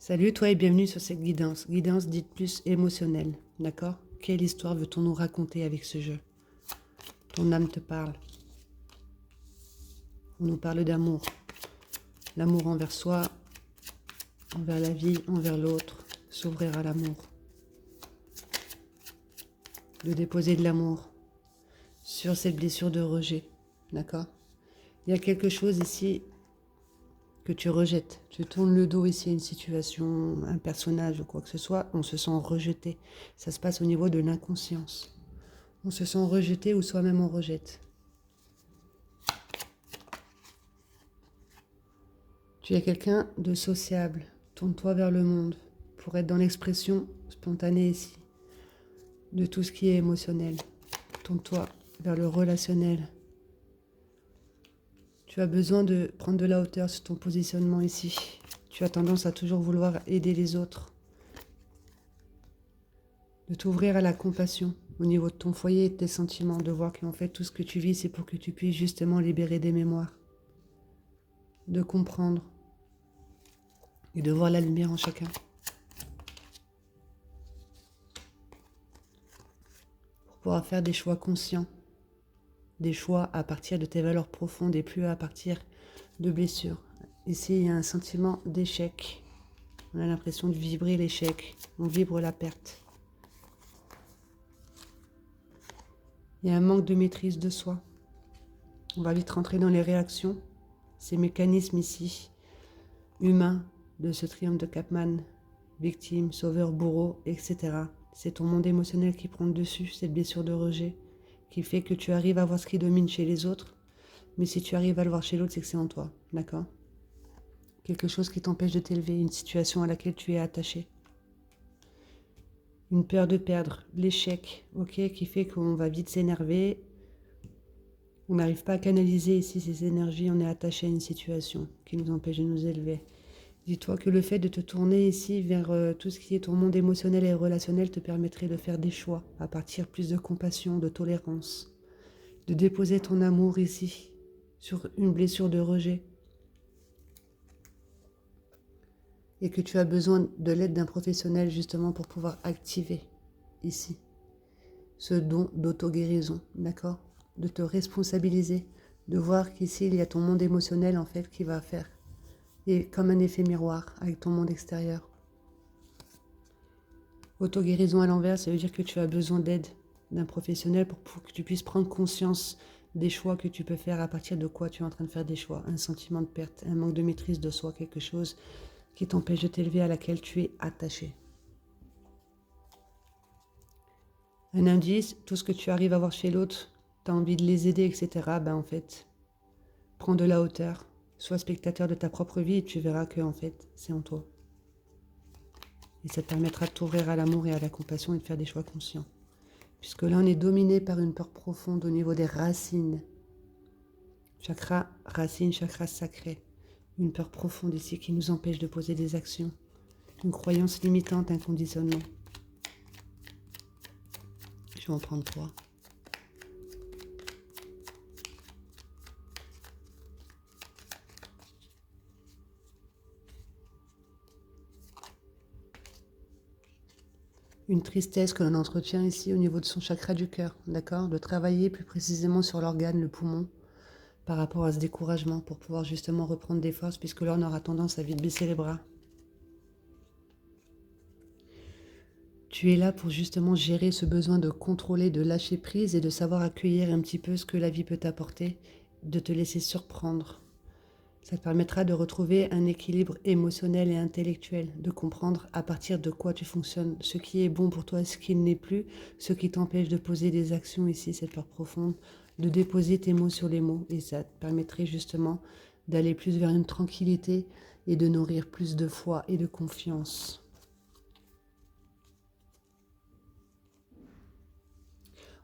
Salut toi et bienvenue sur cette guidance dite plus émotionnelle, d'accord? Quelle histoire veut-on nous raconter avec ce jeu? Ton âme te parle. On nous parle d'amour. L'amour envers soi, envers la vie, envers l'autre, s'ouvrir à l'amour. De déposer de l'amour sur cette blessure de rejet, d'accord? Il y a quelque chose ici que tu rejettes. Tu tournes le dos ici à une situation, un personnage ou quoi que ce soit, on se sent rejeté. Ça se passe au niveau de l'inconscience. On se sent rejeté ou soi-même on rejette. Tu es quelqu'un de sociable. Tourne-toi vers le monde pour être dans l'expression spontanée ici de tout ce qui est émotionnel. Tourne-toi vers le relationnel. Tu as besoin de prendre de la hauteur sur ton positionnement ici. Tu as tendance à toujours vouloir aider les autres. De t'ouvrir à la compassion au niveau de ton foyer et de tes sentiments. De voir qu'en fait tout ce que tu vis c'est pour que tu puisses justement libérer des mémoires. De comprendre et de voir la lumière en chacun. Pour pouvoir faire des choix conscients. Des choix à partir de tes valeurs profondes et plus à partir de blessures. Ici, il y a un sentiment d'échec. On a l'impression de vibrer l'échec. On vibre la perte. Il y a un manque de maîtrise de soi. On va vite rentrer dans les réactions. Ces mécanismes ici, humains, de ce triomphe de Capman, victime, sauveur, bourreau, etc. C'est ton monde émotionnel qui prend le dessus, cette blessure de rejet, qui fait que tu arrives à voir ce qui domine chez les autres, mais si tu arrives à le voir chez l'autre, c'est que c'est en toi, d'accord? Quelque chose qui t'empêche de t'élever, une situation à laquelle tu es attaché. Une peur de perdre, l'échec, ok, qui fait qu'on va vite s'énerver. On n'arrive pas à canaliser ici ces énergies, on est attaché à une situation qui nous empêche de nous élever. Dis-toi que le fait de te tourner ici vers tout ce qui est ton monde émotionnel et relationnel te permettrait de faire des choix à partir plus de compassion, de tolérance, de déposer ton amour ici sur une blessure de rejet et que tu as besoin de l'aide d'un professionnel justement pour pouvoir activer ici ce don d'auto-guérison, d'accord? De te responsabiliser, de voir qu'ici il y a ton monde émotionnel en fait qui va faire et comme un effet miroir avec ton monde extérieur. Auto-guérison à l'envers, ça veut dire que tu as besoin d'aide d'un professionnel pour que tu puisses prendre conscience des choix que tu peux faire à partir de quoi tu es en train de faire des choix. Un sentiment de perte, un manque de maîtrise de soi, quelque chose qui t'empêche de t'élever, à laquelle tu es attaché. Un indice, tout ce que tu arrives à voir chez l'autre, tu as envie de les aider, etc. Ben en fait, prends de la hauteur, sois spectateur de ta propre vie et tu verras que en fait, c'est en toi. Et ça te permettra de t'ouvrir à l'amour et à la compassion et de faire des choix conscients. Puisque là, on est dominé par une peur profonde au niveau des racines. Chakra racine, chakra sacré. Une peur profonde ici qui nous empêche de poser des actions. Une croyance limitante, un conditionnement. Je vais en prendre 3. Une tristesse que l'on entretient ici au niveau de son chakra du cœur, d'accord? De travailler plus précisément sur l'organe, le poumon, par rapport à ce découragement, pour pouvoir justement reprendre des forces, puisque là on aura tendance à vite baisser les bras. Tu es là pour justement gérer ce besoin de contrôler, de lâcher prise et de savoir accueillir un petit peu ce que la vie peut t'apporter, de te laisser surprendre. Ça te permettra de retrouver un équilibre émotionnel et intellectuel, de comprendre à partir de quoi tu fonctionnes, ce qui est bon pour toi, ce qui ne l'est plus, ce qui t'empêche de poser des actions ici, cette peur profonde, de déposer tes mots sur les mots. Et ça te permettrait justement d'aller plus vers une tranquillité et de nourrir plus de foi et de confiance.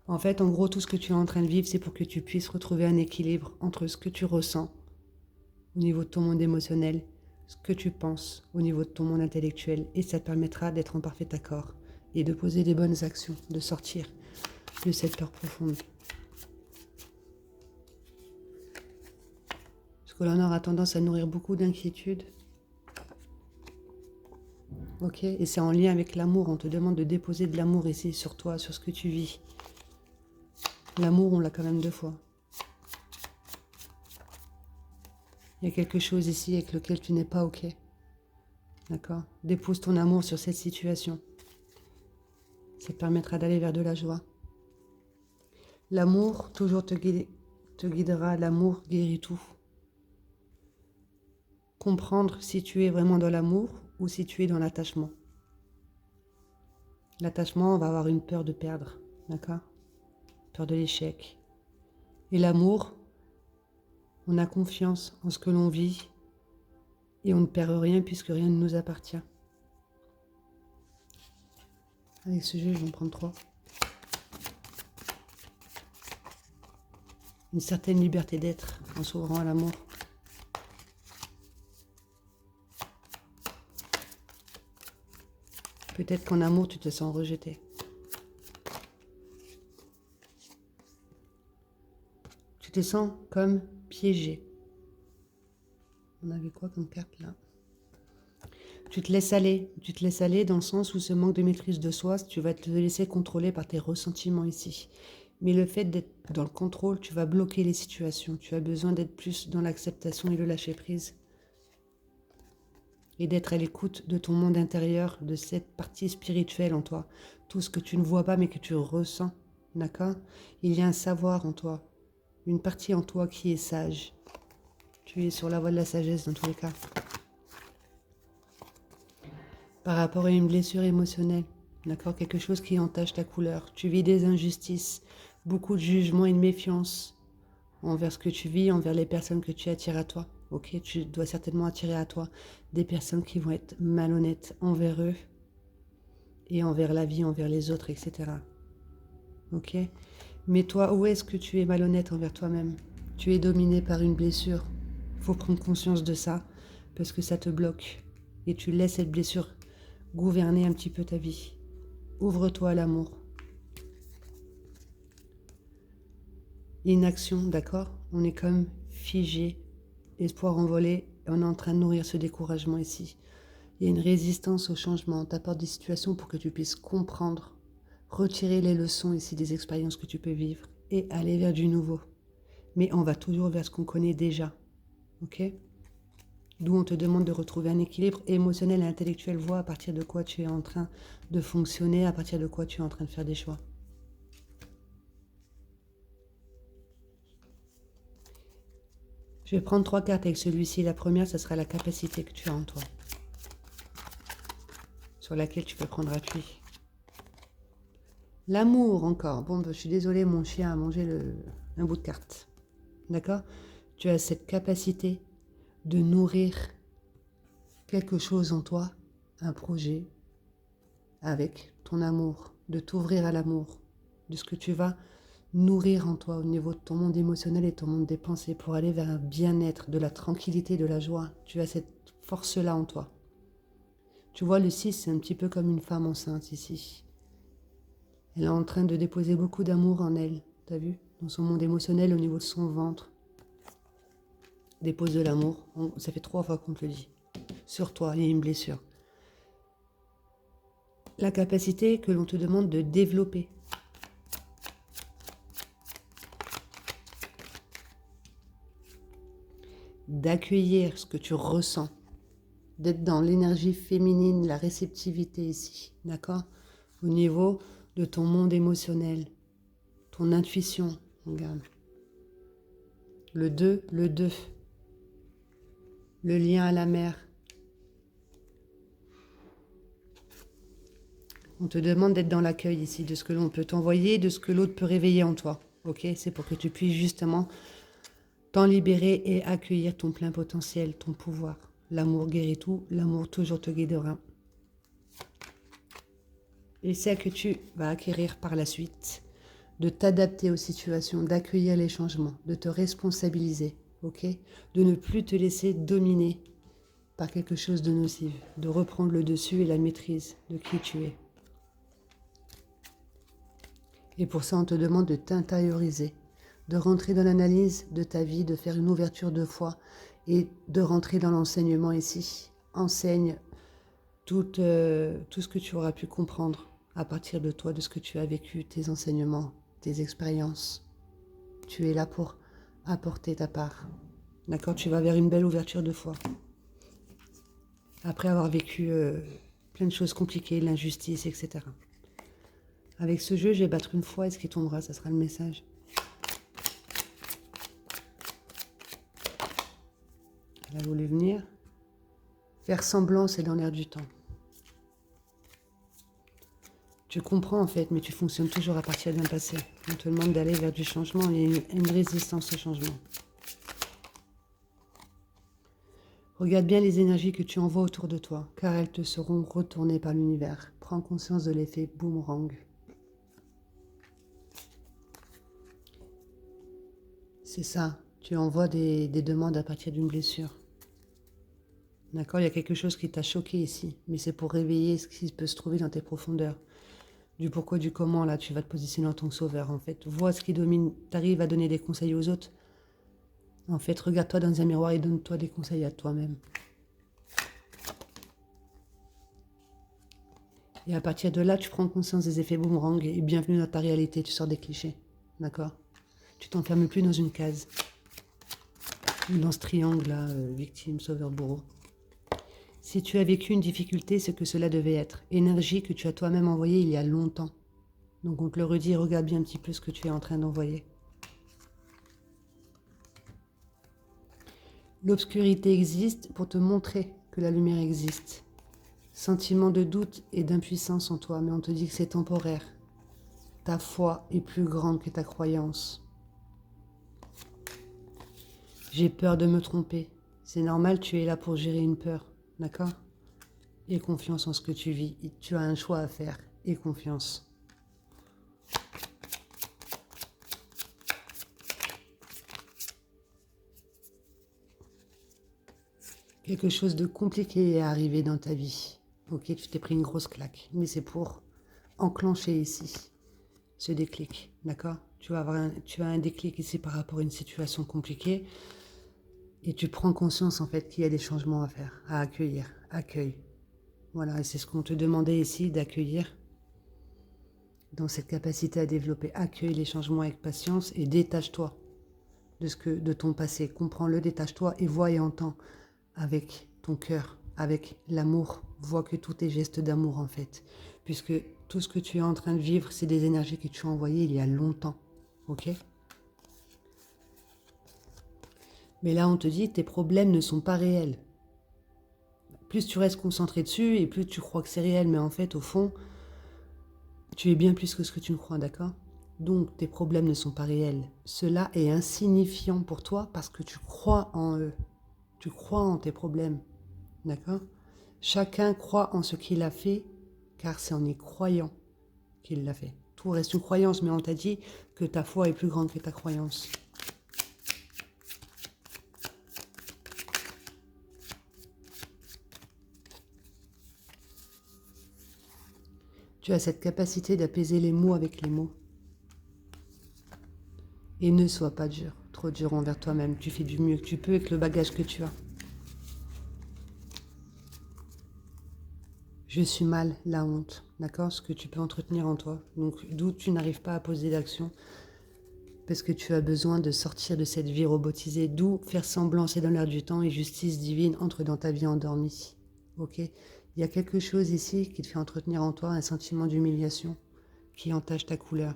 En fait, en gros, tout ce que tu es en train de vivre, c'est pour que tu puisses retrouver un équilibre entre ce que tu ressens au niveau de ton monde émotionnel, ce que tu penses au niveau de ton monde intellectuel, et ça te permettra d'être en parfait accord et de poser des bonnes actions, de sortir de cette peur profonde. Parce que là, on aura tendance à nourrir beaucoup d'inquiétudes. ok? Et c'est en lien avec l'amour. On te demande de déposer de l'amour ici sur toi, sur ce que tu vis. L'amour, on l'a quand même 2 fois. Il y a quelque chose ici avec lequel tu n'es pas ok. D'accord? Dépose ton amour sur cette situation. Ça te permettra d'aller vers de la joie. L'amour toujours te guidera. L'amour guérit tout. Comprendre si tu es vraiment dans l'amour ou si tu es dans l'attachement. L'attachement, on va avoir une peur de perdre. D'accord? Peur de l'échec. Et l'amour, on a confiance en ce que l'on vit et on ne perd rien puisque rien ne nous appartient. Avec ce jeu, je vais en prendre 3. Une certaine liberté d'être en s'ouvrant à l'amour. Peut-être qu'en amour, tu te sens rejeté. Tu te sens comme piégé. On avait quoi comme carte là? Tu te laisses aller dans le sens où ce manque de maîtrise de soi, tu vas te laisser contrôler par tes ressentiments ici. Mais le fait d'être dans le contrôle, tu vas bloquer les situations. Tu as besoin d'être plus dans l'acceptation et le lâcher prise. Et d'être à l'écoute de ton monde intérieur, de cette partie spirituelle en toi. Tout ce que tu ne vois pas mais que tu ressens, d'accord? Il y a un savoir en toi, une partie en toi qui est sage. Tu es sur la voie de la sagesse dans tous les cas. Par rapport à une blessure émotionnelle, d'accord? Quelque chose qui entache ta couleur. Tu vis des injustices, beaucoup de jugement et de méfiance envers ce que tu vis, envers les personnes que tu attires à toi. Ok, tu dois certainement attirer à toi des personnes qui vont être malhonnêtes envers eux et envers la vie, envers les autres, etc. Ok, mais toi, où est-ce que tu es malhonnête envers toi-même? Tu es dominé par une blessure. Il faut prendre conscience de ça parce que ça te bloque et tu laisses cette blessure gouverner un petit peu ta vie. Ouvre-toi à l'amour. Inaction, d'accord? On est comme figé, espoir envolé, et on est en train de nourrir ce découragement ici. Il y a une résistance au changement. On t'apporte des situations pour que tu puisses comprendre, retirer les leçons ici des expériences que tu peux vivre et aller vers du nouveau. Mais on va toujours vers ce qu'on connaît déjà, ok? D'où on te demande de retrouver un équilibre émotionnel et intellectuel. Vois à partir de quoi tu es en train de fonctionner, à partir de quoi tu es en train de faire des choix. Je vais prendre 3 cartes avec celui-ci. La première, ce sera la capacité que tu as en toi, sur laquelle tu peux prendre appui. L'amour encore. Bon, je suis désolée, mon chien a mangé un bout de carte. D'accord? Tu as cette capacité de nourrir quelque chose en toi, un projet, avec ton amour, de t'ouvrir à l'amour, de ce que tu vas nourrir en toi au niveau de ton monde émotionnel et ton monde des pensées pour aller vers un bien-être, de la tranquillité, de la joie. Tu as cette force-là en toi. Tu vois, le 6, c'est un petit peu comme une femme enceinte ici. Elle est en train de déposer beaucoup d'amour en elle, t'as vu? Dans son monde émotionnel, au niveau de son ventre. Dépose de l'amour. Ça fait 3 fois qu'on te le dit. Sur toi, il y a une blessure. La capacité que l'on te demande de développer. D'accueillir ce que tu ressens. D'être dans l'énergie féminine, la réceptivité ici. D'accord? Au niveau de ton monde émotionnel. Ton intuition. Regarde. Le 2, le 2. Le lien à la mer. On te demande d'être dans l'accueil ici, de ce que l'on peut t'envoyer, de ce que l'autre peut réveiller en toi. Ok? C'est pour que tu puisses justement t'en libérer et accueillir ton plein potentiel, ton pouvoir. L'amour guérit tout, l'amour toujours te guidera. Et c'est que tu vas acquérir par la suite de t'adapter aux situations, d'accueillir les changements, de te responsabiliser, ok? De ne plus te laisser dominer par quelque chose de nocif, de reprendre le dessus et la maîtrise de qui tu es. Et pour ça, on te demande de t'intérioriser, de rentrer dans l'analyse de ta vie, de faire une ouverture de foi et de rentrer dans l'enseignement ici. Enseigne tout ce que tu auras pu comprendre à partir de toi, de ce que tu as vécu, tes enseignements, tes expériences. Tu es là pour apporter ta part. D'accord? Tu vas vers une belle ouverture de foi. Après avoir vécu plein de choses compliquées, l'injustice, etc. Avec ce jeu, je vais battre une foi et ce qui tombera, ça sera le message. Elle a voulu venir. Faire semblant, c'est dans l'air du temps. Tu comprends en fait, mais tu fonctionnes toujours à partir d'un passé. On te demande d'aller vers du changement, il y a une résistance au changement. Regarde bien les énergies que tu envoies autour de toi, car elles te seront retournées par l'univers. Prends conscience de l'effet boomerang. C'est ça, tu envoies des demandes à partir d'une blessure. D'accord, il y a quelque chose qui t'a choqué ici, mais c'est pour réveiller ce qui peut se trouver dans tes profondeurs. Du pourquoi, du comment, là, tu vas te positionner en tant que sauveur, en fait. Vois ce qui domine, t'arrives à donner des conseils aux autres. En fait, regarde-toi dans un miroir et donne-toi des conseils à toi-même. Et à partir de là, tu prends conscience des effets boomerang et bienvenue dans ta réalité, tu sors des clichés. D'accord? Tu t'enfermes plus dans une case. Ou dans ce triangle-là, victime, sauveur, bourreau. Si tu as vécu une difficulté, c'est que cela devait être. Énergie que tu as toi-même envoyée il y a longtemps. Donc on te le redit, regarde bien un petit peu ce que tu es en train d'envoyer. L'obscurité existe pour te montrer que la lumière existe. Sentiment de doute et d'impuissance en toi, mais on te dit que c'est temporaire. Ta foi est plus grande que ta croyance. J'ai peur de me tromper. C'est normal, tu es là pour gérer une peur, d'accord? Aie confiance en ce que tu vis. Tu as un choix à faire. Aie confiance. Quelque chose de compliqué est arrivé dans ta vie. Ok, tu t'es pris une grosse claque, mais c'est pour enclencher ici ce déclic, d'accord? Tu as un déclic ici par rapport à une situation compliquée et tu prends conscience en fait qu'il y a des changements à faire, à accueillir. Accueille. Voilà, et c'est ce qu'on te demandait ici d'accueillir dans cette capacité à développer. Accueille les changements avec patience et détache-toi de ton passé. Comprends-le, détache-toi et vois et entends avec ton cœur, avec l'amour. Vois que tout est geste d'amour en fait. Puisque tout ce que tu es en train de vivre, c'est des énergies que tu as envoyées il y a longtemps. Ok? Mais là, on te dit, tes problèmes ne sont pas réels. Plus tu restes concentré dessus et plus tu crois que c'est réel. Mais en fait, au fond, tu es bien plus que ce que tu ne crois, d'accord? Donc, tes problèmes ne sont pas réels. Cela est insignifiant pour toi parce que tu crois en eux. Tu crois en tes problèmes, d'accord? Chacun croit en ce qu'il a fait, car c'est en y croyant qu'il l'a fait. Tout reste une croyance, mais on t'a dit que ta foi est plus grande que ta croyance. Tu as cette capacité d'apaiser les mots avec les mots. Et ne sois pas dur, trop dur envers toi-même. Tu fais du mieux que tu peux avec le bagage que tu as. Je suis mal, la honte, d'accord? Ce que tu peux entretenir en toi. Donc, d'où tu n'arrives pas à poser d'action. Parce que tu as besoin de sortir de cette vie robotisée. D'où faire semblant, c'est dans l'air du temps et justice divine entre dans ta vie endormie. Ok? Il y a quelque chose ici qui te fait entretenir en toi un sentiment d'humiliation qui entache ta couleur.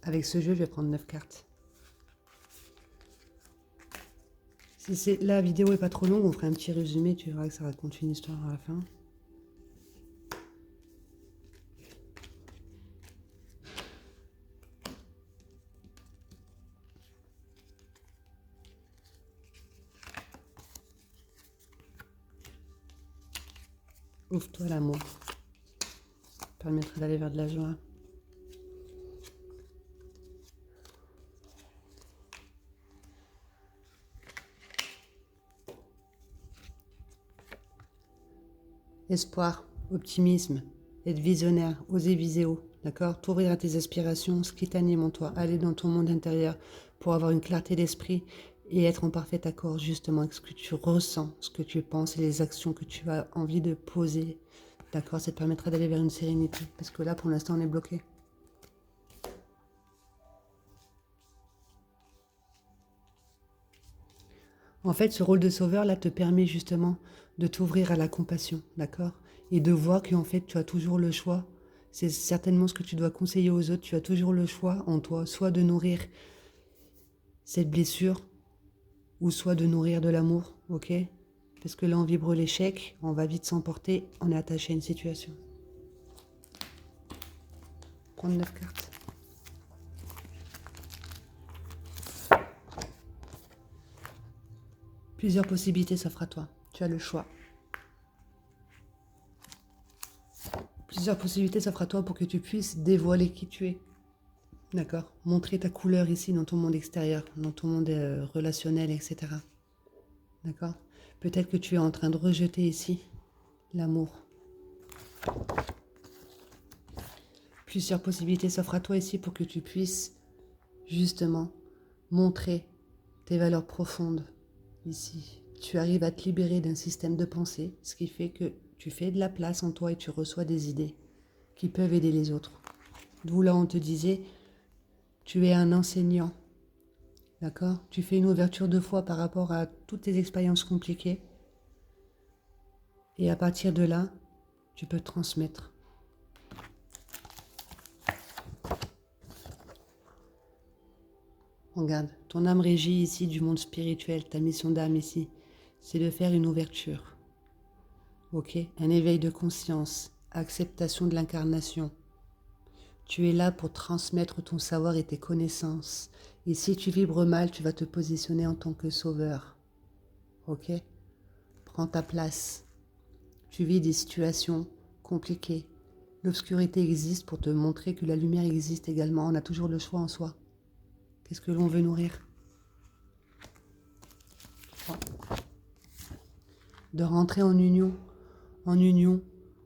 Avec ce jeu, je vais prendre 9 cartes. Si la vidéo est pas trop longue, on fera un petit résumé, tu verras que ça raconte une histoire à la fin. Ouvre-toi l'amour. Permettra d'aller vers de la joie. Espoir, optimisme, être visionnaire, oser viser haut, d'accord? T'ouvrir à tes aspirations, ce qui t'anime en toi, aller dans ton monde intérieur pour avoir une clarté d'esprit et être en parfait accord justement avec ce que tu ressens, ce que tu penses et les actions que tu as envie de poser. D'accord? Ça te permettra d'aller vers une sérénité. Parce que là, pour l'instant, on est bloqué. En fait, ce rôle de sauveur, là, te permet justement de t'ouvrir à la compassion. D'accord? Et de voir qu'en fait, tu as toujours le choix. C'est certainement ce que tu dois conseiller aux autres. Tu as toujours le choix en toi, soit de nourrir cette blessure, ou soit de nourrir de l'amour. Ok? Parce que là, on vibre l'échec, on va vite s'emporter, on est attaché à une situation. Prendre 9 cartes. Plusieurs possibilités s'offrent à toi. Tu as le choix. Plusieurs possibilités s'offrent à toi pour que tu puisses dévoiler qui tu es. D'accord? Montrer ta couleur ici dans ton monde extérieur, dans ton monde relationnel, etc. D'accord? Peut-être que tu es en train de rejeter ici l'amour. Plusieurs possibilités s'offrent à toi ici pour que tu puisses justement montrer tes valeurs profondes ici. Tu arrives à te libérer d'un système de pensée, ce qui fait que tu fais de la place en toi et tu reçois des idées qui peuvent aider les autres. D'où là on te disait, tu es un enseignant, d'accord? Tu fais une ouverture de foi par rapport à toutes tes expériences compliquées et à partir de là, tu peux transmettre. Regarde, ton âme régie ici du monde spirituel, ta mission d'âme ici, c'est de faire une ouverture. Ok? Un éveil de conscience, acceptation de l'incarnation. Tu es là pour transmettre ton savoir et tes connaissances. Et si tu vibres mal, tu vas te positionner en tant que sauveur. Ok? Prends ta place. Tu vis des situations compliquées. L'obscurité existe pour te montrer que la lumière existe également. On a toujours le choix en soi. Qu'est-ce que l'on veut nourrir? De rentrer en union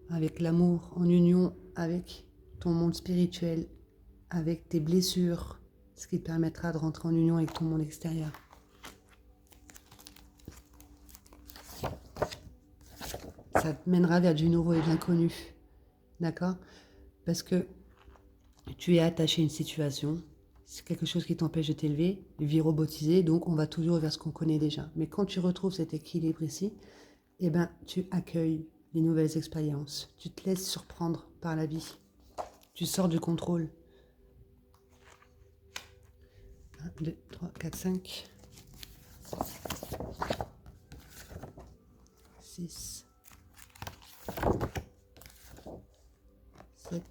avec l'amour, en union avec ton monde spirituel, avec tes blessures, ce qui te permettra de rentrer en union avec ton monde extérieur. Ça te mènera vers du nouveau et de l'inconnu, d'accord? Parce que tu es attaché à une situation, c'est quelque chose qui t'empêche de t'élever, de vie robotisée, donc on va toujours vers ce qu'on connaît déjà. Mais quand tu retrouves cet équilibre ici, eh ben, tu accueilles les nouvelles expériences, tu te laisses surprendre par la vie, tu sors du contrôle. 1, 2, 3, 4, 5, 6, 7,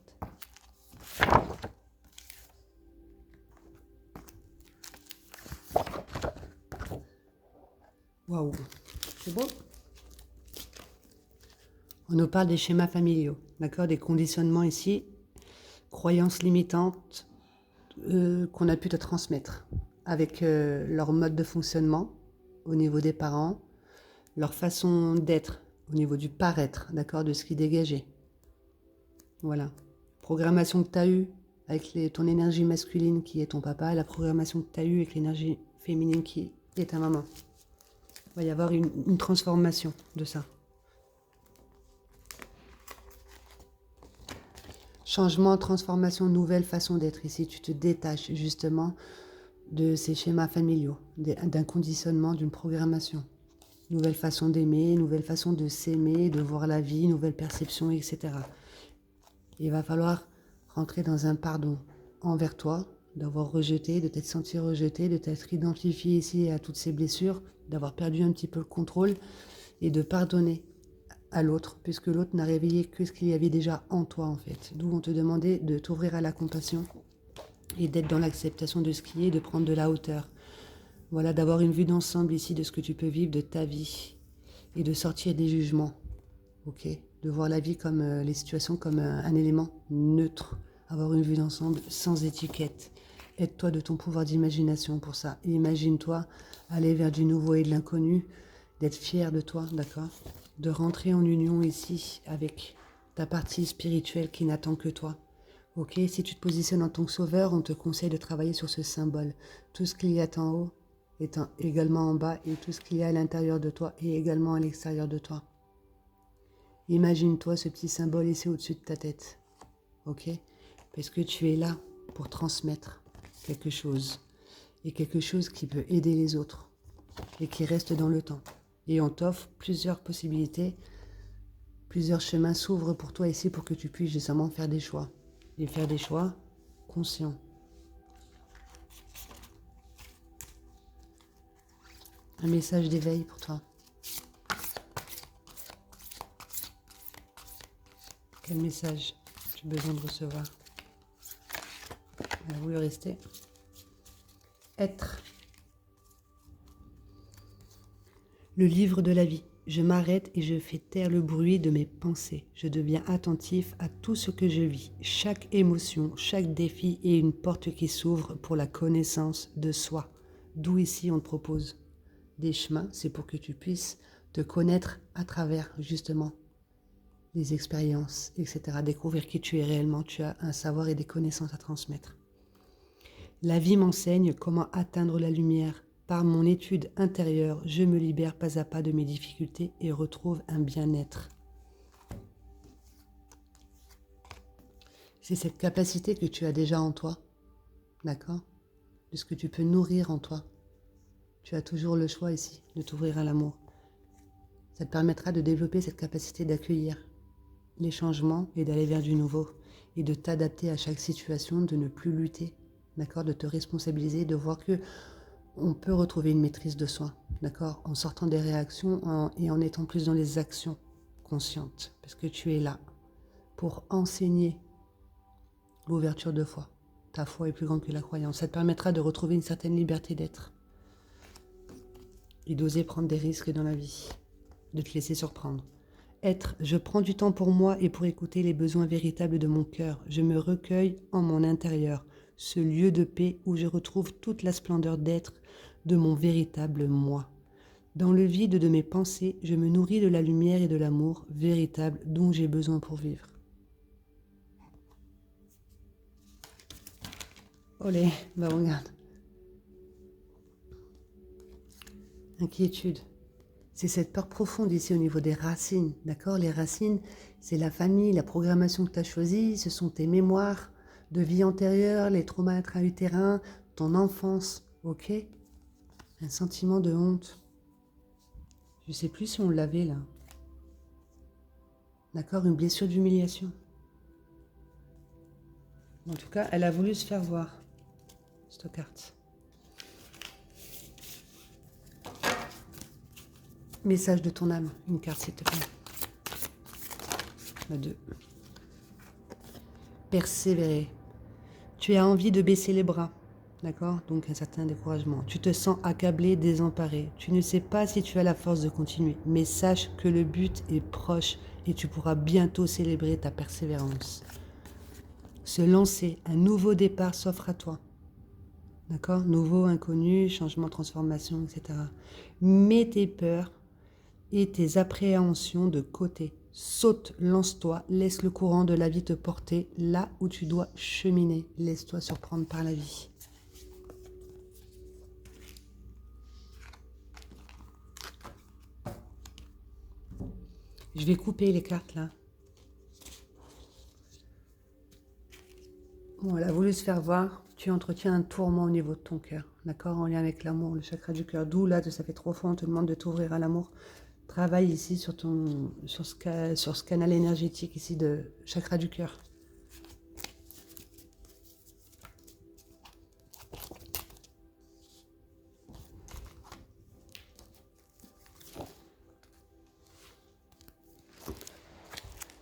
waouh, c'est beau. On nous parle des schémas familiaux, d'accord, des conditionnements ici, croyances limitantes qu'on a pu te transmettre avec leur mode de fonctionnement au niveau des parents, leur façon d'être au niveau du paraître, d'accord, de ce qui dégageait. Voilà. Programmation que tu as eue avec ton énergie masculine qui est ton papa, la programmation que tu as eue avec l'énergie féminine qui est ta maman. Il va y avoir une transformation de ça. Changement, transformation, nouvelle façon d'être ici. Tu te détaches justement de ces schémas familiaux, d'un conditionnement, d'une programmation. Nouvelle façon d'aimer, nouvelle façon de s'aimer, de voir la vie, nouvelle perception, etc. Il va falloir rentrer dans un pardon envers toi, d'avoir rejeté, de t'être senti rejeté, de t'être identifié ici à toutes ces blessures, d'avoir perdu un petit peu le contrôle et de pardonner à l'autre, puisque l'autre n'a réveillé que ce qu'il y avait déjà en toi en fait. D'où on te demandait de t'ouvrir à la compassion et d'être dans l'acceptation de ce qui est, de prendre de la hauteur. Voilà, d'avoir une vue d'ensemble ici de ce que tu peux vivre de ta vie et de sortir des jugements, ok? De voir la vie comme les situations comme un élément neutre, avoir une vue d'ensemble sans étiquette. Aide-toi de ton pouvoir d'imagination pour ça. Et imagine-toi aller vers du nouveau et de l'inconnu, d'être fier de toi, d'accord? De rentrer en union ici avec ta partie spirituelle qui n'attend que toi. Ok, si tu te positionnes en tant que sauveur, on te conseille de travailler sur ce symbole. Tout ce qu'il y a en haut est également en bas et tout ce qu'il y a à l'intérieur de toi est également à l'extérieur de toi. Imagine-toi ce petit symbole ici au-dessus de ta tête. Ok? Parce que tu es là pour transmettre quelque chose. Et quelque chose qui peut aider les autres. Et qui reste dans le temps. Et on t'offre plusieurs possibilités. Plusieurs chemins s'ouvrent pour toi ici pour que tu puisses justement faire des choix. Et faire des choix conscients. Un message d'éveil pour toi. Quel message tu as besoin de recevoir? Elle a voulu rester. Être. Le livre de la vie. Je m'arrête et je fais taire le bruit de mes pensées. Je deviens attentif à tout ce que je vis. Chaque émotion, chaque défi est une porte qui s'ouvre pour la connaissance de soi. D'où ici on te propose des chemins, c'est pour que tu puisses te connaître à travers justement les expériences, etc. Découvrir qui tu es réellement, tu as un savoir et des connaissances à transmettre. La vie m'enseigne comment atteindre la lumière. Par mon étude intérieure, je me libère pas à pas de mes difficultés et retrouve un bien-être. C'est cette capacité que tu as déjà en toi, d'accord? De ce que tu peux nourrir en toi. Tu as toujours le choix ici de t'ouvrir à l'amour. Ça te permettra de développer cette capacité d'accueillir les changements et d'aller vers du nouveau. Et de t'adapter à chaque situation, de ne plus lutter, d'accord? De te responsabiliser, de voir que on peut retrouver une maîtrise de soi, d'accord? En sortant des réactions et en étant plus dans les actions conscientes. Parce que tu es là pour enseigner l'ouverture de foi. Ta foi est plus grande que la croyance. Ça te permettra de retrouver une certaine liberté d'être. Et d'oser prendre des risques dans la vie. De te laisser surprendre. Être, je prends du temps pour moi et pour écouter les besoins véritables de mon cœur. Je me recueille en mon intérieur, ce lieu de paix où je retrouve toute la splendeur d'être de mon véritable moi. Dans le vide de mes pensées, je me nourris de la lumière et de l'amour véritable dont j'ai besoin pour vivre. Olé, bah regarde. Inquiétude. C'est cette peur profonde ici au niveau des racines, d'accord? Les racines, c'est la famille, la programmation que tu as choisie, ce sont tes mémoires de vie antérieure, les traumas intra-utérins, ton enfance, ok? Un sentiment de honte. Je ne sais plus si on l'avait là. D'accord? Une blessure d'humiliation. En tout cas, elle a voulu se faire voir, cette carte. Message de ton âme, une carte s'il te plaît. La 2. Persévérer. Tu as envie de baisser les bras, d'accord? Donc un certain découragement. Tu te sens accablé, désemparé. Tu ne sais pas si tu as la force de continuer, mais sache que le but est proche et tu pourras bientôt célébrer ta persévérance. Se lancer, un nouveau départ s'offre à toi. D'accord? Nouveau, inconnu, changement, transformation, etc. Mets tes peurs et tes appréhensions de côté. Saute, lance-toi, laisse le courant de la vie te porter là où tu dois cheminer. Laisse-toi surprendre par la vie. Je vais couper les cartes là. Bon, elle a voulu se faire voir. Tu entretiens un tourment au niveau de ton cœur, d'accord? En lien avec l'amour, le chakra du cœur. D'où là, ça fait 3 fois, on te demande de t'ouvrir à l'amour. Travaille ici sur ce canal énergétique ici de chakra du cœur.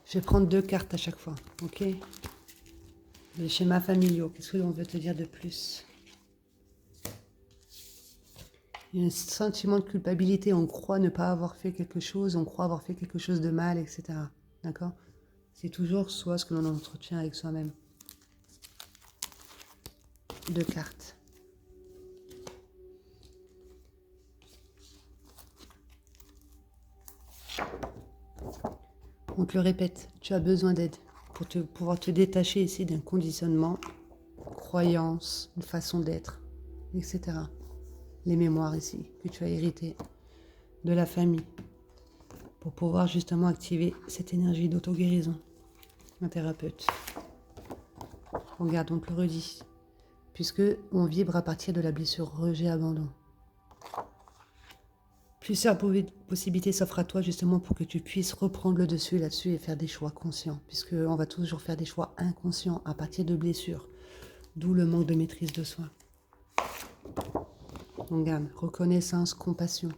Je vais prendre 2 cartes à chaque fois, ok? Les schémas familiaux, qu'est-ce que l'on veut te dire de plus? Il y a un sentiment de culpabilité, on croit ne pas avoir fait quelque chose, on croit avoir fait quelque chose de mal, etc. D'accord? C'est toujours soit ce que l'on entretient avec soi-même. 2 cartes. On te le répète, tu as besoin d'aide. pour pouvoir te détacher ici d'un conditionnement, croyance, une façon d'être, etc. Les mémoires ici que tu as héritées de la famille pour pouvoir justement activer cette énergie d'auto-guérison. Un thérapeute. Regarde, on te le redit. Puisque on vibre à partir de la blessure rejet-abandon. Plusieurs possibilités s'offrent à toi justement pour que tu puisses reprendre le dessus là-dessus et faire des choix conscients. Puisqu'on va toujours faire des choix inconscients à partir de blessures. D'où le manque de maîtrise de soi. On gagne reconnaissance, compassion.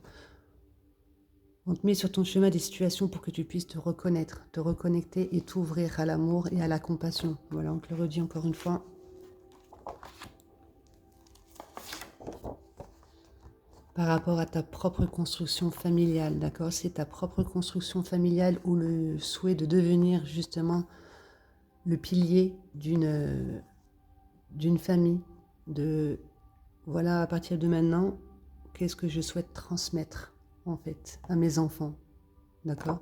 On te met sur ton chemin des situations pour que tu puisses te reconnaître, te reconnecter et t'ouvrir à l'amour et à la compassion. Voilà, on te le redit encore une fois. Par rapport à ta propre construction familiale, d'accord? C'est ta propre construction familiale ou le souhait de devenir justement le pilier d'une famille. Voilà, à partir de maintenant, qu'est-ce que je souhaite transmettre en fait à mes enfants, d'accord?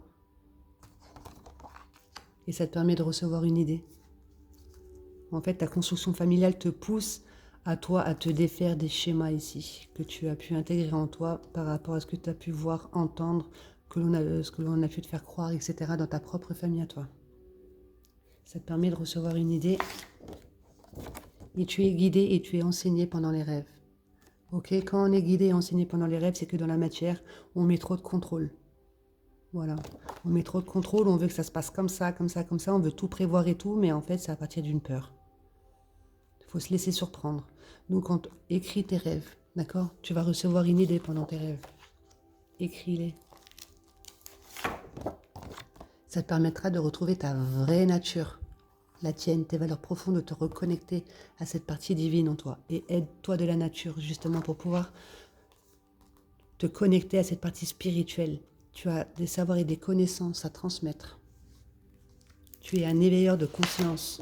Et ça te permet de recevoir une idée. En fait, ta construction familiale te pousse à toi à te défaire des schémas ici, que tu as pu intégrer en toi par rapport à ce que tu as pu voir, entendre, ce que l'on a pu te faire croire, etc. dans ta propre famille à toi. Ça te permet de recevoir une idée et tu es guidé et tu es enseigné pendant les rêves. Ok, quand on est guidé et enseigné pendant les rêves, c'est que dans la matière, on met trop de contrôle. Voilà, on met trop de contrôle, on veut que ça se passe comme ça, comme ça, comme ça, on veut tout prévoir et tout, mais en fait, c'est à partir d'une peur. Il faut se laisser surprendre. Donc, quand écris tes rêves, d'accord? Tu vas recevoir une idée pendant tes rêves. Écris-les. Ça te permettra de retrouver ta vraie nature, la tienne, tes valeurs profondes, de te reconnecter à cette partie divine en toi. Et aide-toi de la nature, justement, pour pouvoir te connecter à cette partie spirituelle. Tu as des savoirs et des connaissances à transmettre. Tu es un éveilleur de conscience.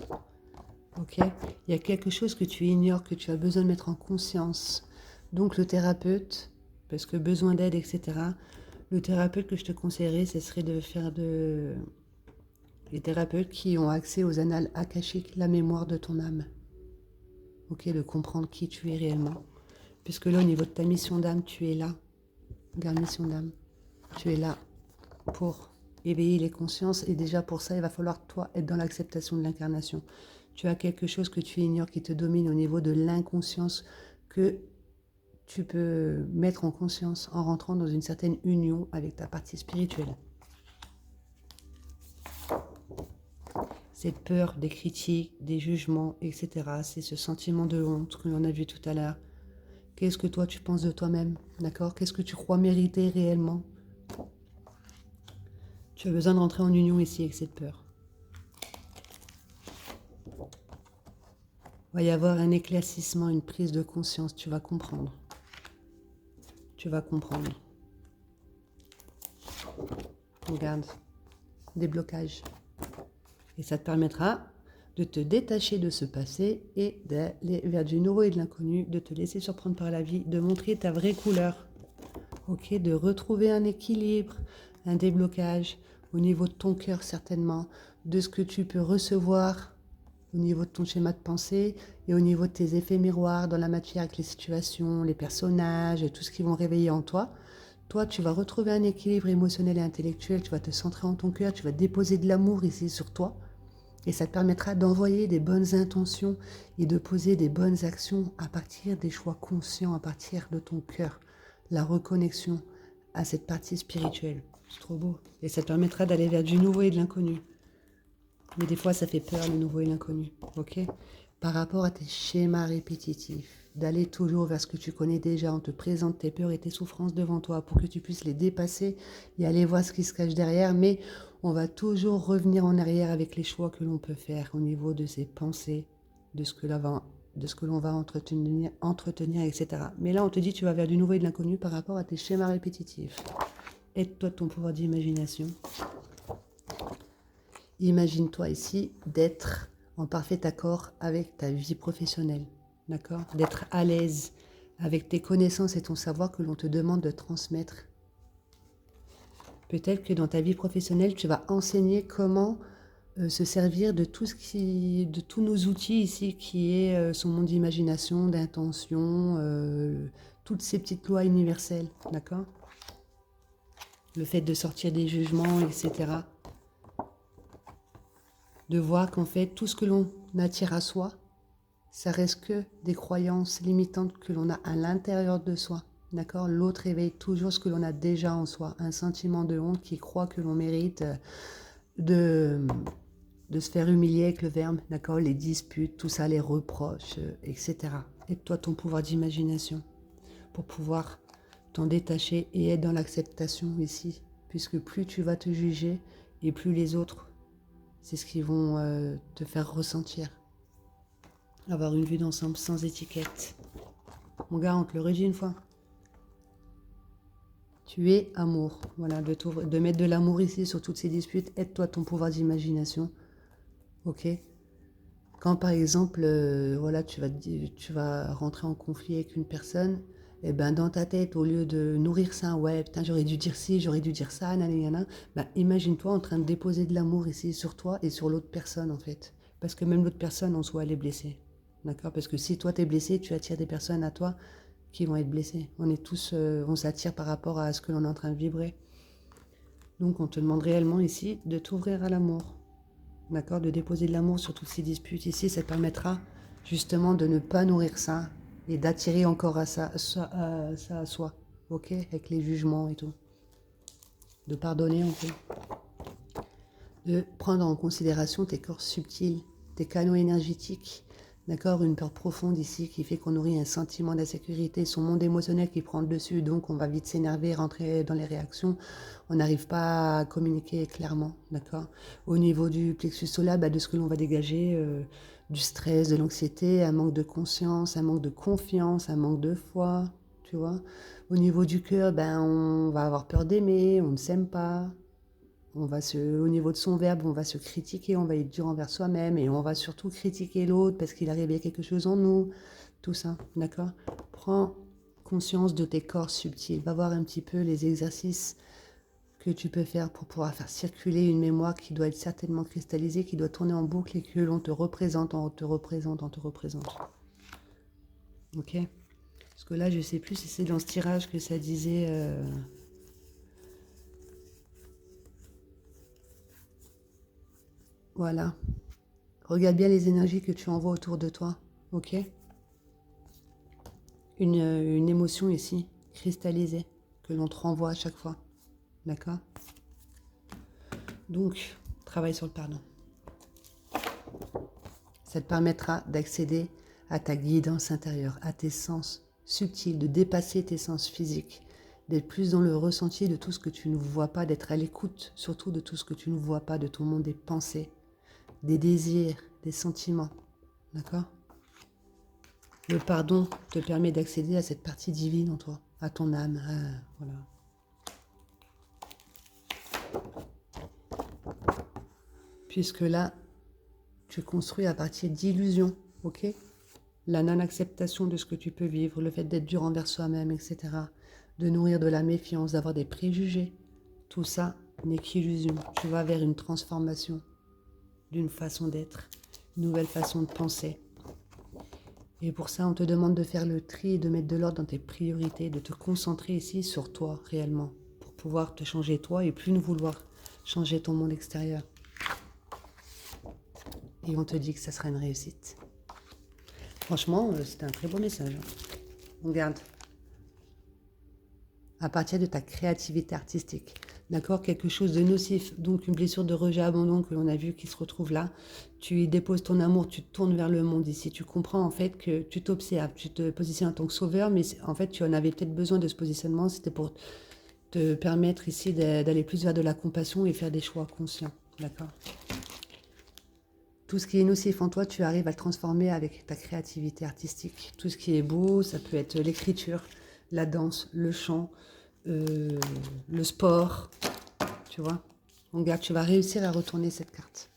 Ok, il y a quelque chose que tu ignores, que tu as besoin de mettre en conscience. Donc le thérapeute, parce que besoin d'aide, etc. Le thérapeute que je te conseillerais, ce serait de faire les thérapeutes qui ont accès aux annales akashiques, la mémoire de ton âme. Ok, de comprendre qui tu es réellement. Puisque là, au niveau de ta mission d'âme, tu es là. Regarde, mission d'âme. Tu es là pour éveiller les consciences. Et déjà pour ça, il va falloir, toi, être dans l'acceptation de l'incarnation. Tu as quelque chose que tu ignores qui te domine au niveau de l'inconscience que tu peux mettre en conscience en rentrant dans une certaine union avec ta partie spirituelle. Cette peur des critiques, des jugements, etc. C'est ce sentiment de honte que l'on a vu tout à l'heure. Qu'est-ce que toi tu penses de toi-même, d'accord? Qu'est-ce que tu crois mériter réellement? Tu as besoin de rentrer en union ici avec cette peur. Il va y avoir un éclaircissement, une prise de conscience, tu vas comprendre. Tu vas comprendre. Regarde, déblocage. Et ça te permettra de te détacher de ce passé et d'aller vers du nouveau et de l'inconnu, de te laisser surprendre par la vie, de montrer ta vraie couleur. Ok, de retrouver un équilibre, un déblocage au niveau de ton cœur certainement, de ce que tu peux recevoir au niveau de ton schéma de pensée et au niveau de tes effets miroirs dans la matière avec les situations, les personnages et tout ce qui vont réveiller en toi. Toi, tu vas retrouver un équilibre émotionnel et intellectuel, tu vas te centrer en ton cœur, tu vas déposer de l'amour ici sur toi et ça te permettra d'envoyer des bonnes intentions et de poser des bonnes actions à partir des choix conscients, à partir de ton cœur, la reconnexion à cette partie spirituelle. C'est trop beau. Et ça te permettra d'aller vers du nouveau et de l'inconnu. Mais des fois, ça fait peur, le nouveau et l'inconnu, ok? Par rapport à tes schémas répétitifs, d'aller toujours vers ce que tu connais déjà, on te présente tes peurs et tes souffrances devant toi pour que tu puisses les dépasser et aller voir ce qui se cache derrière, mais on va toujours revenir en arrière avec les choix que l'on peut faire au niveau de ses pensées, de ce que l'on va entretenir, etc. Mais là, on te dit tu vas vers du nouveau et de l'inconnu par rapport à tes schémas répétitifs. Aide-toi de ton pouvoir d'imagination. Imagine-toi ici d'être en parfait accord avec ta vie professionnelle, d'accord? D'être à l'aise avec tes connaissances et ton savoir que l'on te demande de transmettre. Peut-être que dans ta vie professionnelle, tu vas enseigner comment se servir de de tous nos outils ici, qui est son monde d'imagination, d'intention, toutes ces petites lois universelles, d'accord? Le fait de sortir des jugements, etc. De voir qu'en fait, tout ce que l'on attire à soi, ça reste que des croyances limitantes que l'on a à l'intérieur de soi. D'accord? L'autre éveille toujours ce que l'on a déjà en soi. Un sentiment de honte qui croit que l'on mérite de, de se faire humilier avec le verbe. D'accord? Les disputes, tout ça, les reproches, etc. Aide-toi ton pouvoir d'imagination pour pouvoir t'en détacher et être dans l'acceptation ici. Puisque plus tu vas te juger et plus les autres, c'est ce qu'ils vont te faire ressentir. Avoir une vue d'ensemble sans étiquette. Mon gars, on te le redit une fois. Tu es amour. Voilà, de mettre de l'amour ici sur toutes ces disputes. Aide-toi ton pouvoir d'imagination. Ok? Quand par exemple, voilà, tu vas rentrer en conflit avec une personne, et ben dans ta tête, au lieu de nourrir ça, ouais, putain, j'aurais dû dire ci, j'aurais dû dire ça, nanana, ben imagine-toi en train de déposer de l'amour ici sur toi et sur l'autre personne en fait. Parce que même l'autre personne en soi, elle est blessée. D'accord? Parce que si toi t'es blessé, tu attires des personnes à toi qui vont être blessées. On est tous, on s'attire par rapport à ce que l'on est en train de vibrer. Donc on te demande réellement ici de t'ouvrir à l'amour. D'accord, de déposer de l'amour sur toutes ces disputes ici, ça te permettra justement de ne pas nourrir ça et d'attirer encore à ça à soi, ok, avec les jugements et tout. De pardonner en fait. De prendre en considération tes corps subtils, tes canaux énergétiques, d'accord, une peur profonde ici qui fait qu'on nourrit un sentiment d'insécurité, son monde émotionnel qui prend le dessus, donc on va vite s'énerver, rentrer dans les réactions, on n'arrive pas à communiquer clairement, d'accord. Au niveau du plexus solaire, de ce que l'on va dégager, du stress, de l'anxiété, un manque de conscience, un manque de confiance, un manque de foi, tu vois. Au niveau du cœur, on va avoir peur d'aimer, on ne s'aime pas. Au niveau de son verbe, on va se critiquer, on va être dur envers soi-même et on va surtout critiquer l'autre parce qu'il arrive à quelque chose en nous. Tout ça, d'accord? Prends conscience de tes corps subtils. Va voir un petit peu les exercices que tu peux faire pour pouvoir faire circuler une mémoire qui doit être certainement cristallisée, qui doit tourner en boucle et que l'on te représente, on te représente, on te représente. Ok? Parce que là, je sais plus si c'est dans ce tirage que ça disait... Voilà. Regarde bien les énergies que tu envoies autour de toi, ok? Une émotion ici, cristallisée, que l'on te renvoie à chaque fois, d'accord? Donc, travaille sur le pardon. Ça te permettra d'accéder à ta guidance intérieure, à tes sens subtils, de dépasser tes sens physiques, d'être plus dans le ressenti de tout ce que tu ne vois pas, d'être à l'écoute surtout de tout ce que tu ne vois pas, de ton monde des pensées, des désirs, des sentiments, d'accord? Le pardon te permet d'accéder à cette partie divine en toi, à ton âme. Voilà. Puisque là, tu construis à partir d'illusions, ok? La non-acceptation de ce que tu peux vivre, le fait d'être dur envers soi-même, etc. De nourrir de la méfiance, d'avoir des préjugés. Tout ça n'est qu'illusion. Tu vas vers une transformation d'une façon d'être, une nouvelle façon de penser. Et pour ça, on te demande de faire le tri et de mettre de l'ordre dans tes priorités, de te concentrer ici sur toi réellement, pour pouvoir te changer toi et plus ne vouloir changer ton monde extérieur. Et on te dit que ça sera une réussite. Franchement, c'était un très beau message. On garde. À partir de ta créativité artistique. D'accord? Quelque chose de nocif, donc une blessure de rejet abandon que l'on a vu qui se retrouve là. Tu y déposes ton amour, tu te tournes vers le monde ici. Tu comprends en fait que tu t'observes, tu te positionnes en tant que sauveur, mais en fait tu en avais peut-être besoin de ce positionnement. C'était pour te permettre ici d'aller plus vers de la compassion et faire des choix conscients. D'accord? Tout ce qui est nocif en toi, tu arrives à le transformer avec ta créativité artistique. Tout ce qui est beau, ça peut être l'écriture, la danse, le chant, le sport, tu vois. On garde, tu vas réussir à retourner cette carte.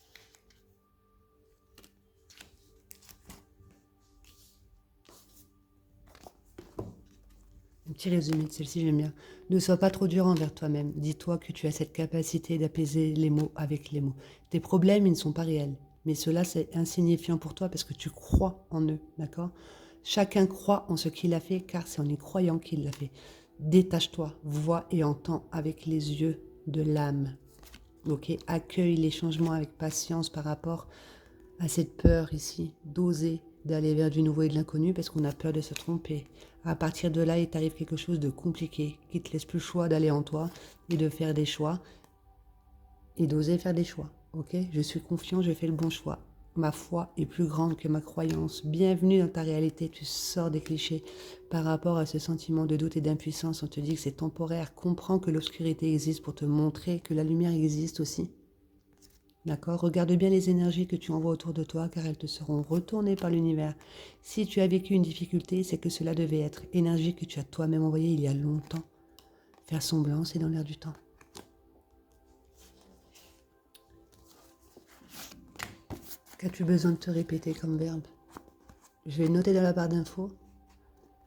Un petit résumé de celle-ci, j'aime bien. Ne sois pas trop dur envers toi-même. Dis-toi que tu as cette capacité d'apaiser les mots avec les mots. Tes problèmes, ils ne sont pas réels. Mais cela, c'est insignifiant pour toi parce que tu crois en eux, d'accord? Chacun croit en ce qu'il a fait car c'est en y croyant qu'il l'a fait. Détache-toi, vois et entends avec les yeux de l'âme. Ok? Accueille les changements avec patience par rapport à cette peur ici, d'oser, d'aller vers du nouveau et de l'inconnu parce qu'on a peur de se tromper. À partir de là, il t'arrive quelque chose de compliqué qui te laisse plus le choix d'aller en toi et de faire des choix et d'oser faire des choix. Ok? Je suis confiant, je fais le bon choix. Ma foi est plus grande que ma croyance. Bienvenue dans ta réalité. Tu sors des clichés par rapport à ce sentiment de doute et d'impuissance. On te dit que c'est temporaire. Comprends que l'obscurité existe pour te montrer que la lumière existe aussi. D'accord? Regarde bien les énergies que tu envoies autour de toi car elles te seront retournées par l'univers. Si tu as vécu une difficulté, c'est que cela devait être énergie que tu as toi-même envoyée il y a longtemps. Faire semblant, c'est dans l'air du temps. Qu'as-tu besoin de te répéter comme verbe? Je vais noter dans la barre d'infos.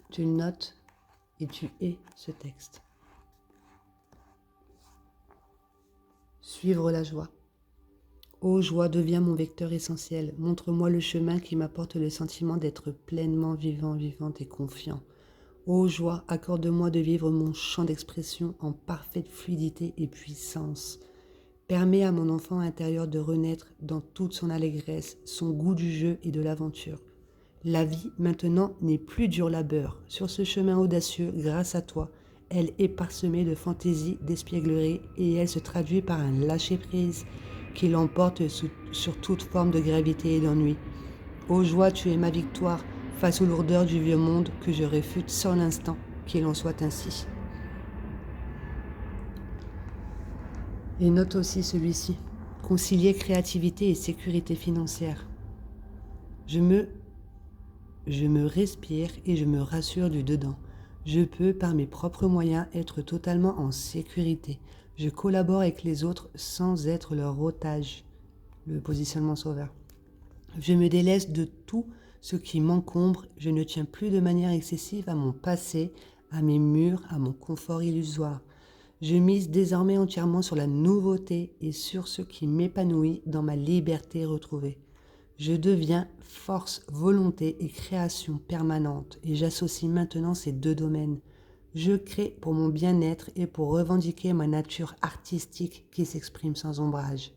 Tu notes et tu es ce texte. Suivre la joie. Ô joie, deviens mon vecteur essentiel. Montre-moi le chemin qui m'apporte le sentiment d'être pleinement vivant, vivante et confiant. Ô joie, accorde-moi de vivre mon champ d'expression en parfaite fluidité et puissance. Permets à mon enfant intérieur de renaître dans toute son allégresse, son goût du jeu et de l'aventure. La vie, maintenant, n'est plus dur labeur. Sur ce chemin audacieux, grâce à toi, elle est parsemée de fantaisie, d'espièglerie et elle se traduit par un lâcher-prise qui l'emporte sur toute forme de gravité et d'ennui. Ô joie, tu es ma victoire face aux lourdeurs du vieux monde que je réfute sans l'instant, qu'il en soit ainsi. Et note aussi celui-ci. Concilier créativité et sécurité financière. Je me respire et je me rassure du dedans. Je peux, par mes propres moyens, être totalement en sécurité. Je collabore avec les autres sans être leur otage. Le positionnement sauveur. Je me délaisse de tout ce qui m'encombre. Je ne tiens plus de manière excessive à mon passé, à mes murs, à mon confort illusoire. Je mise désormais entièrement sur la nouveauté et sur ce qui m'épanouit dans ma liberté retrouvée. Je deviens force, volonté et création permanente et j'associe maintenant ces deux domaines. Je crée pour mon bien-être et pour revendiquer ma nature artistique qui s'exprime sans ombrage.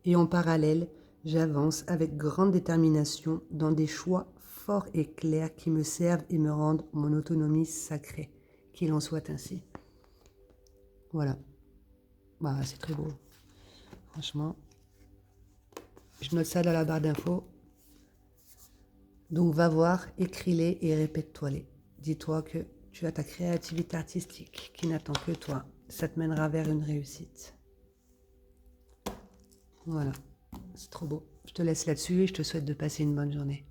Et en parallèle, j'avance avec grande détermination dans des choix forts et clairs qui me servent et me rendent mon autonomie sacrée. Qu'il en soit ainsi. Voilà. Bah, c'est très beau. Franchement. Je note ça dans la barre d'infos. Donc va voir, écris-les et répète-toi-les. Dis-toi que tu as ta créativité artistique qui n'attend que toi. Ça te mènera vers une réussite. Voilà. C'est trop beau. Je te laisse là-dessus et je te souhaite de passer une bonne journée.